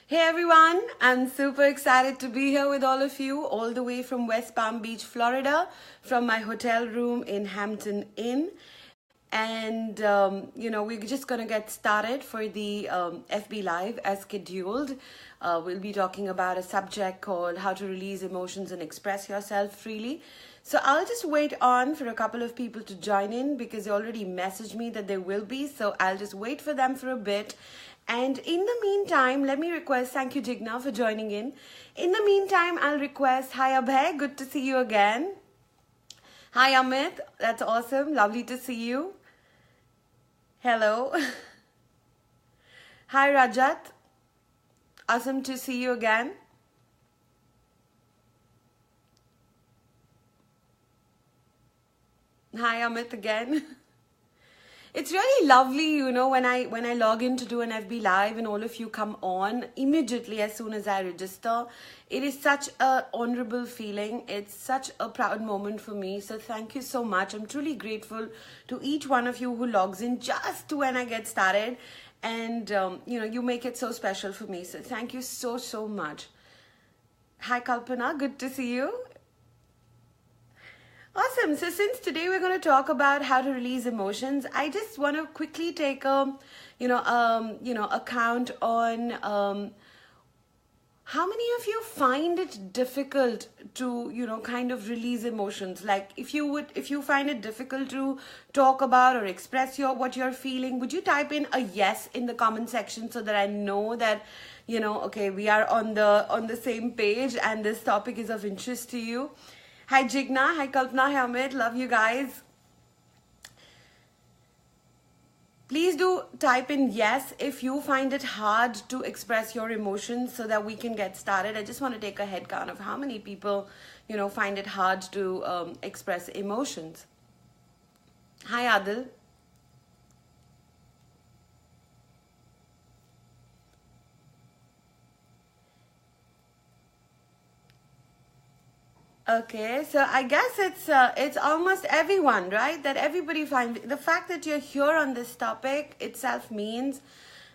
Hey everyone, I'm super excited to be here with all of you, all the way from West Palm Beach, Florida, from my hotel room in Hampton Inn. And, we're just going to get started for the FB Live as scheduled. We'll be talking about a subject called How to Release Emotions and Express Yourself Freely. So I'll just wait on for a couple of people to join in because they already messaged me that they will be. So I'll just wait for them for a bit. And in the meantime, let me request, thank you Jigna for joining in. In the meantime, I'll request, hi Abhay, good to see you again. Hi Amit, that's awesome, lovely to see you. Hello. Hi Rajat, awesome to see you again. Hi Amit again. It's really lovely, when I log in to do an FB Live and all of you come on immediately as soon as I register. It is such an honorable feeling. It's such a proud moment for me. So thank you so much. I'm truly grateful to each one of you who logs in just when I get started. And, you make it so special for me. So thank you so, so much. Hi Kalpana, good to see you. Awesome. So since today we're going to talk about how to release emotions, I just want to quickly take account on how many of you find it difficult to kind of release emotions. Like if you find it difficult to talk about or express what you're feeling, would you type in a yes in the comment section so that I know that okay, we are on the same page and this topic is of interest to you. Hi Jigna, hi Kalpana, hi Amit, love you guys. Please do type in yes if you find it hard to express your emotions so that we can get started. I just want to take a head count of how many people, find it hard to express emotions. Hi Adil. Okay, so I guess it's almost everyone, right? That everybody finds the fact that you're here on this topic itself means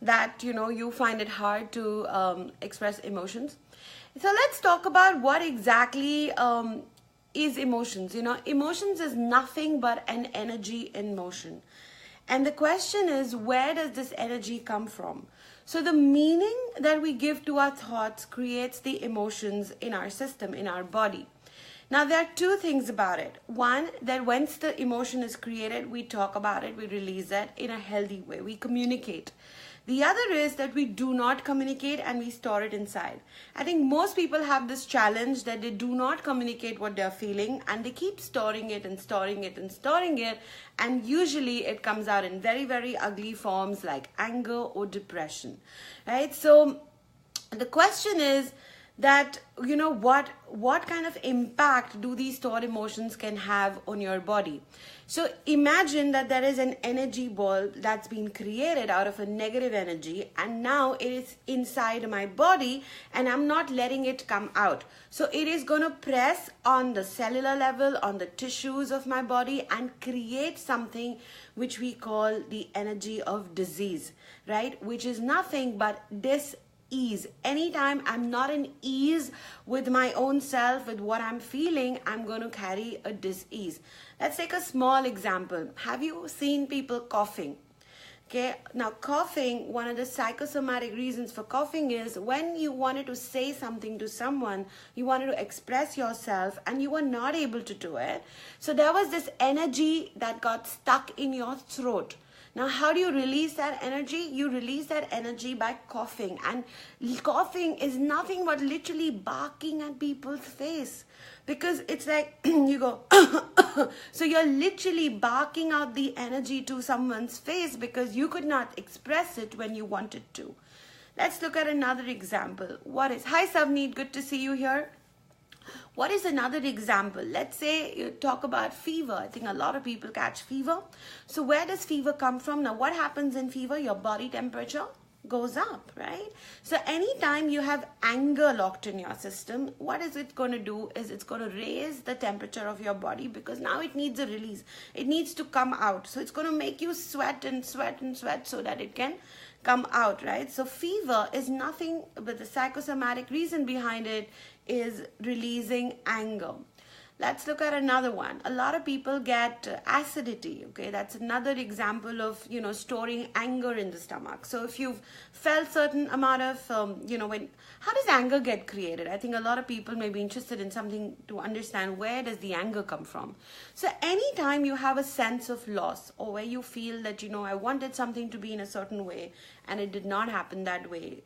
that you find it hard to express emotions. So let's talk about what exactly is emotions. Emotions is nothing but an energy in motion. And the question is, where does this energy come from? So the meaning that we give to our thoughts creates the emotions in our system, in our body. Now, there are two things about it. One, that once the emotion is created, we talk about it, we release it in a healthy way, we communicate. The other is that we do not communicate and we store it inside. I think most people have this challenge that they do not communicate what they're feeling and they keep storing it and storing it and storing it. And usually it comes out in very, very ugly forms like anger or depression, right? So the question is, that what kind of impact do these stored emotions can have on your body. So imagine that there is an energy ball that's been created out of a negative energy and now it is inside my body and I'm not letting it come out. So it is going to press on the cellular level, on the tissues of my body and create something which we call the energy of disease, right? Which is nothing but ease. Anytime I'm not in ease with my own self, with what I'm feeling, I'm going to carry a dis-ease. Let's take a small example. Have you seen people coughing? Okay, now coughing, one of the psychosomatic reasons for coughing is when you wanted to say something to someone, you wanted to express yourself and you were not able to do it. So there was this energy that got stuck in your throat. Now, how do you release that energy? You release that energy by coughing. And coughing is nothing but literally barking at people's face. Because it's like you go, so you're literally barking out the energy to someone's face because you could not express it when you wanted to. Let's look at another example. Hi Savneet, good to see you here. What is another example? Let's say you talk about fever. I think a lot of people catch fever. So where does fever come from? Now, what happens in fever? Your body temperature goes up, right? So anytime you have anger locked in your system, what is it going to do is it's going to raise the temperature of your body because now it needs a release. It needs to come out. So it's going to make you sweat and sweat and sweat so that it can come out, right? So fever is nothing but the psychosomatic reason behind it is releasing anger. Let's look at another one. A lot of people get acidity, okay? That's another example of, storing anger in the stomach. So if you've felt certain amount of, how does anger get created? I think a lot of people may be interested in something to understand where does the anger come from. So anytime you have a sense of loss or where you feel that, I wanted something to be in a certain way and it did not happen that way,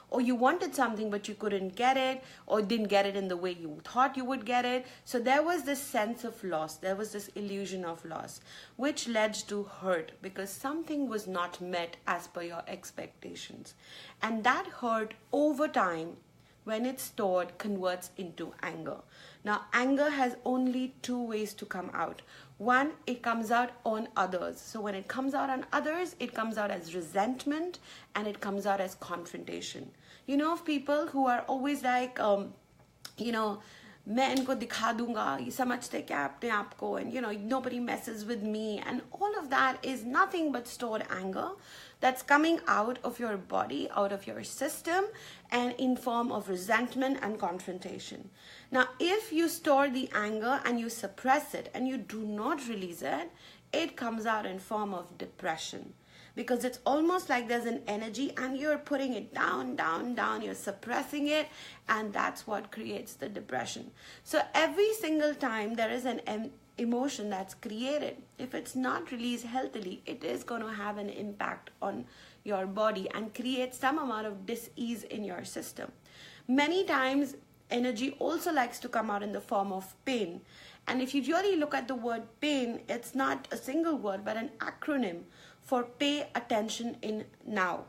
or you wanted something but you couldn't get it or didn't get it in the way you thought you would get it. So there was this sense of loss, there was this illusion of loss, which led to hurt because something was not met as per your expectations. And that hurt over time, when it's stored, converts into anger. Now, anger has only two ways to come out. One, it comes out on others. So when it comes out on others, it comes out as resentment and it comes out as confrontation. You know of people who are always like, मैं इनको दिखा दूंगा, ये समझते क्या अपने आप को, and nobody messes with me, and all of that is nothing but stored anger that's coming out of your body, out of your system, and in form of resentment and confrontation. Now, if you store the anger and you suppress it and you do not release it, it comes out in form of depression. Because it's almost like there's an energy and you're putting it down, down, down, you're suppressing it, and that's what creates the depression. So every single time there is an emotion that's created, if it's not released healthily, it is going to have an impact on your body and create some amount of dis-ease in your system. Many times, energy also likes to come out in the form of pain. And if you really look at the word pain, it's not a single word, but an acronym for pay attention in now.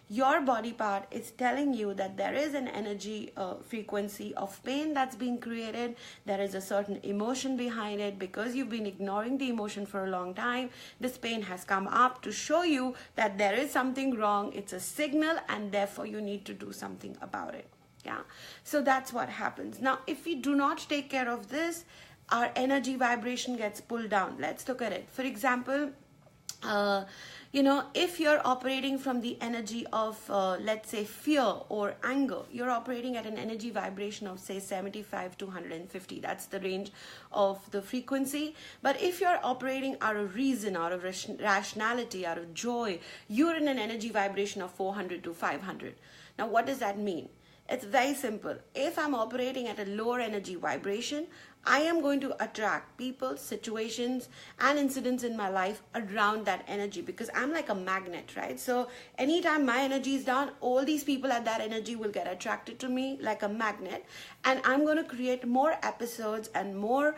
Your body part is telling you that there is an energy frequency of pain that's being created. There is a certain emotion behind it. Because you've been ignoring the emotion for a long time, this pain has come up to show you that there is something wrong. It's a signal and therefore you need to do something about it. Yeah. So that's what happens. Now, if we do not take care of this, our energy vibration gets pulled down. Let's look at it. For example, if you're operating from the energy of, let's say, fear or anger, you're operating at an energy vibration of, say, 75 to 150. That's the range of the frequency. But if you're operating out of reason, out of rationality, out of joy, you're in an energy vibration of 400 to 500. Now, what does that mean? It's very simple. If I'm operating at a lower energy vibration, I am going to attract people, situations, and incidents in my life around that energy because I'm like a magnet, right? So anytime my energy is down, all these people at that energy will get attracted to me like a magnet, and I'm going to create more episodes and more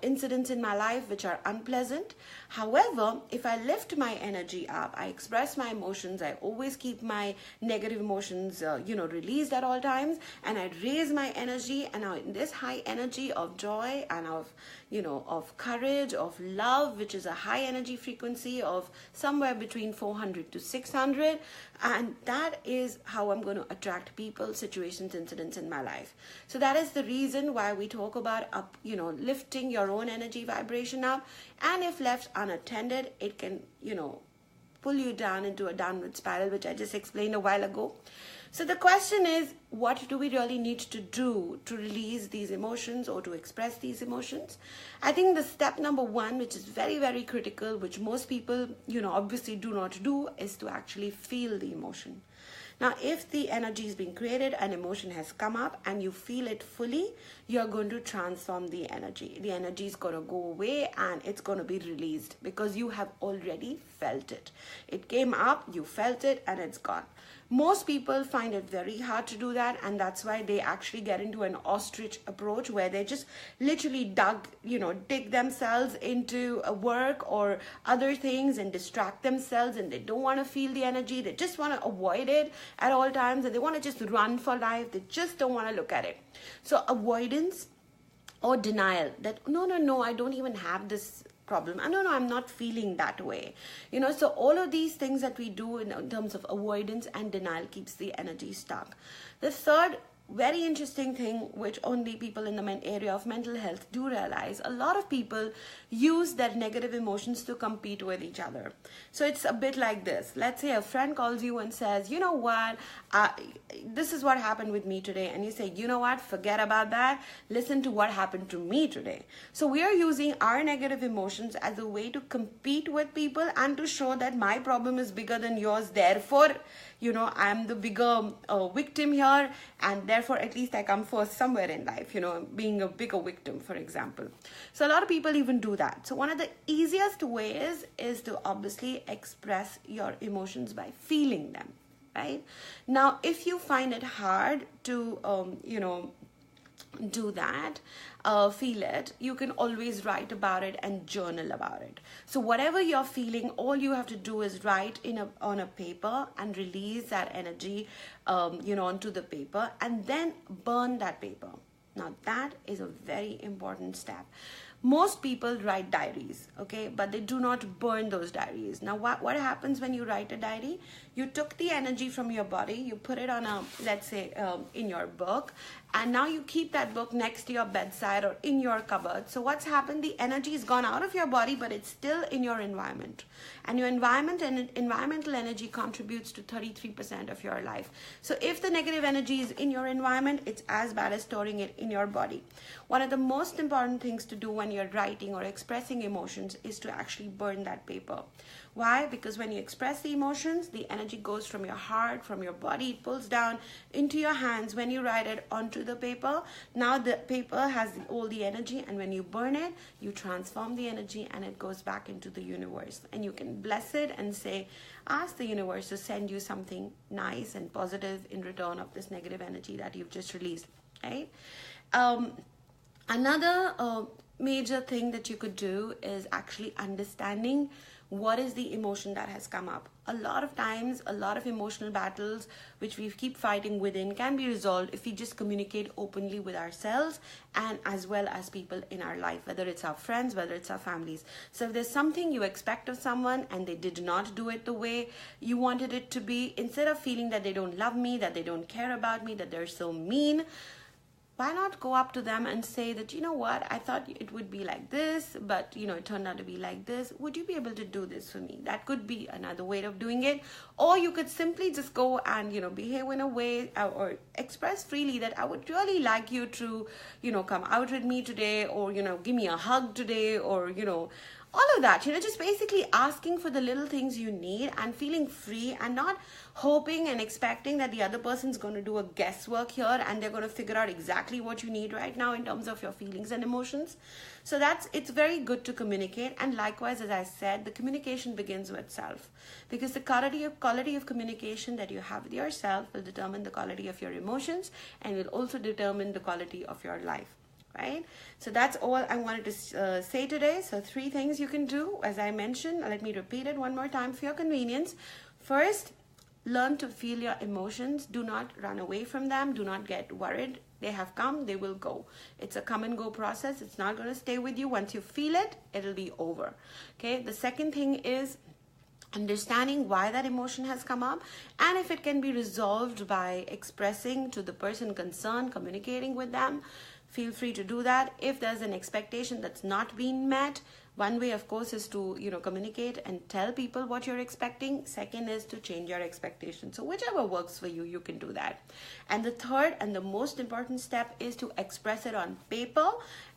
incidents in my life which are unpleasant. However, if I lift my energy up, I express my emotions, I always keep my negative emotions, released at all times, and I raise my energy, and now in this high energy of joy and of courage, of love, which is a high energy frequency of somewhere between 400 to 600, and that is how I'm going to attract people, situations, incidents in my life. So that is the reason why we talk about lifting your own energy vibration up, and if left unattended, it can pull you down into a downward spiral, which I just explained a while ago. So the question is, what do we really need to do to release these emotions or to express these emotions? I think the step number one, which is very, very critical, which most people, obviously do not do, is to actually feel the emotion. Now, if the energy is being created, an emotion has come up and you feel it fully, you're going to transform the energy. The energy is going to go away and it's going to be released because you have already felt it. It came up, you felt it, and it's gone. Most people find it very hard to do that, and that's why they actually get into an ostrich approach where they just literally dig themselves into work or other things and distract themselves, and they don't want to feel the energy. They just want to avoid it at all times, and they want to just run for life. They just don't want to look at it. So avoidance or denial, that no, I don't even have this problem. No, I'm not feeling that way. So all of these things that we do in terms of avoidance and denial keeps the energy stuck. The third very interesting thing, which only people in the area of mental health do realize, a lot of people use their negative emotions to compete with each other. So it's a bit like this. Let's say a friend calls you and says, you know what, this is what happened with me today. And you say, you know what, forget about that. Listen to what happened to me today. So we are using our negative emotions as a way to compete with people and to show that my problem is bigger than yours. Therefore, I'm the bigger victim here, and therefore at least I come first somewhere in life, being a bigger victim, for example. So a lot of people even do that. So one of the easiest ways is to obviously express your emotions by feeling them, right? Now, if you find it hard to, do that, feel it, you can always write about it and journal about it. So whatever you're feeling, all you have to do is write on a paper and release that energy onto the paper, and then burn that paper. Now that is a very important step. Most people write diaries, okay, but they do not burn those diaries. Now what happens when you write a diary? You took the energy from your body, you put it on let's say in your book, and now you keep that book next to your bedside or in your cupboard. So what's happened? The energy is gone out of your body, but it's still in your environment. And your environment and environmental energy contributes to 33% of your life. So if the negative energy is in your environment, it's as bad as storing it in your body. One of the most important things to do when you're writing or expressing emotions is to actually burn that paper. Why? Because when you express the emotions, the energy goes from your heart, from your body, it pulls down into your hands. When you write it onto the paper, now the paper has all the energy, and when you burn it, you transform the energy and it goes back into the universe. And you can bless it and say, ask the universe to send you something nice and positive in return of this negative energy that you've just released, right? Another major thing that you could do is actually understanding what is the emotion that has come up. A lot of times, a lot of emotional battles which we keep fighting within can be resolved if we just communicate openly with ourselves and as well as people in our life, whether it's our friends, whether it's our families. So if there's something you expect of someone and they did not do it the way you wanted it to be, instead of feeling that they don't love me, that they don't care about me, that they're so mean, why not go up to them and say that, you know what, I thought it would be like this, but it turned out to be like this. Would you be able to do this for me? That could be another way of doing it. Or you could simply just go and, behave in a way or express freely that I would really like you to, come out with me today, or, give me a hug today, or, all of that, just basically asking for the little things you need and feeling free, and not hoping and expecting that the other person's going to do a guesswork here and they're going to figure out exactly what you need right now in terms of your feelings and emotions. So it's very good to communicate. And likewise, as I said, the communication begins with self, because the quality of communication that you have with yourself will determine the quality of your emotions and will also determine the quality of your life. Right? So that's all I wanted to say today. So 3 things you can do, as I mentioned. Let me repeat it one more time for your convenience. First, learn to feel your emotions. Do not run away from them. Do not get worried. They have come, they will go. It's a come and go process. It's not going to stay with you. Once you feel it, it'll be over. Okay. The second thing is understanding why that emotion has come up, and if it can be resolved by expressing to the person concerned, communicating with them, feel free to do that. If there's an expectation that's not being met, one way, of course, is to communicate and tell people what you're expecting. Second is to change your expectations. So whichever works for you, you can do that. And the third and the most important step is to express it on paper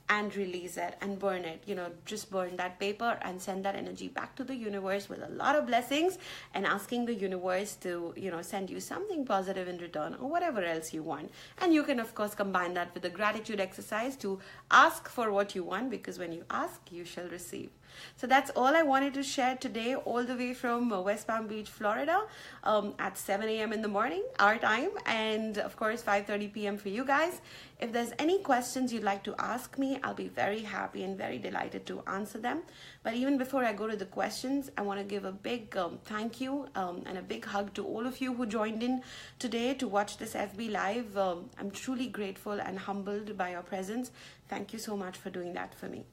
and release it and burn it. Just burn that paper and send that energy back to the universe with a lot of blessings, and asking the universe to send you something positive in return, or whatever else you want. And you can, of course, combine that with a gratitude exercise to ask for what you want, because when you ask, you shall receive. So that's all I wanted to share today, all the way from West Palm Beach, Florida, at 7 a.m. in the morning, our time, and of course 5:30 p.m. for you guys. If there's any questions you'd like to ask me, I'll be very happy and very delighted to answer them. But even before I go to the questions, I want to give a big thank you and a big hug to all of you who joined in today to watch this FB Live. I'm truly grateful and humbled by your presence. Thank you so much for doing that for me.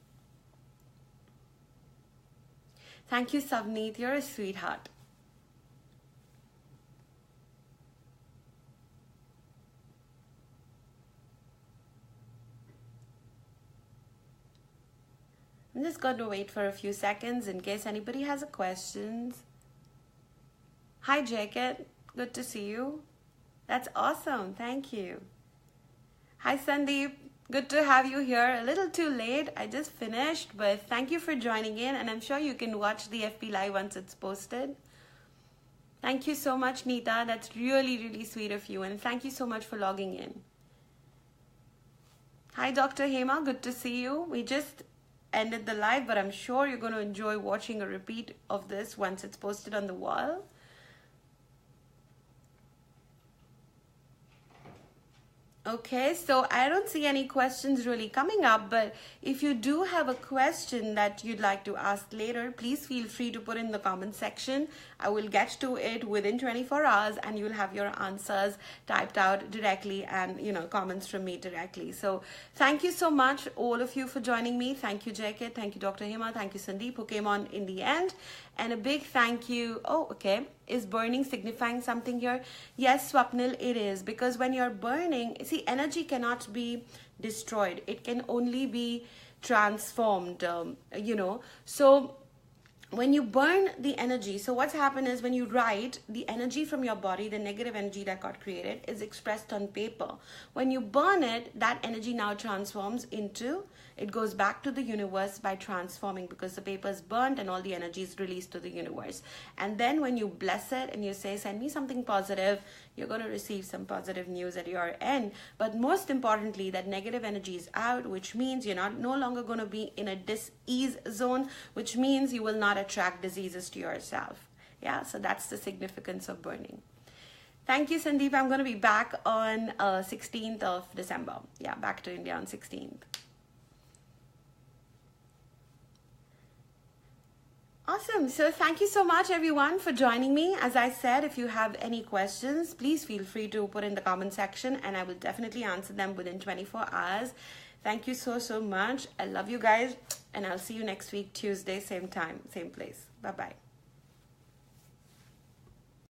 Thank you, Savneet. You're a sweetheart. I'm just going to wait for a few seconds in case anybody has a questions. Hi, Jacket. Good to see you. That's awesome. Thank you. Hi, Sandeep. Good to have you here. A little too late. I just finished, but thank you for joining in, and I'm sure you can watch the FB Live once it's posted. Thank you so much, Neeta. That's really, really sweet of you, and thank you so much for logging in. Hi, Dr. Hema. Good to see you. We just ended the live, but I'm sure you're going to enjoy watching a repeat of this once it's posted on the wall. Okay, so I don't see any questions really coming up, but if you do have a question that you'd like to ask later, please feel free to put in the comment section. I will get to it within 24 hours and you'll have your answers typed out directly and, you know, comments from me directly. So thank you so much, all of you, for joining me. Thank you, JK. Thank you, Dr. Hema. Thank you, Sandeep, who came on in the end. And a big thank you. Oh, okay. Is burning signifying something here? Yes, Swapnil, it is. Because when you're burning, see, energy cannot be destroyed. It can only be transformed, you know. So when you burn the energy, so what's happened is when you write, the energy from your body, the negative energy that got created, is expressed on paper. When you burn it, that energy now transforms into, it goes back to the universe by transforming, because the paper is burnt and all the energy is released to the universe. And then when you bless it and you say, send me something positive, you're going to receive some positive news at your end. But most importantly, that negative energy is out, which means you're no longer going to be in a dis-ease zone, which means you will not attract diseases to yourself. Yeah, so that's the significance of burning. Thank you, Sandeep. I'm going to be back on 16th of December. Yeah, back to India on 16th. Awesome. So thank you so much, everyone, for joining me. As I said, if you have any questions, please feel free to put in the comment section and I will definitely answer them within 24 hours. Thank you so, so much. I love you guys, and I'll see you next week, Tuesday, same time, same place. Bye-bye.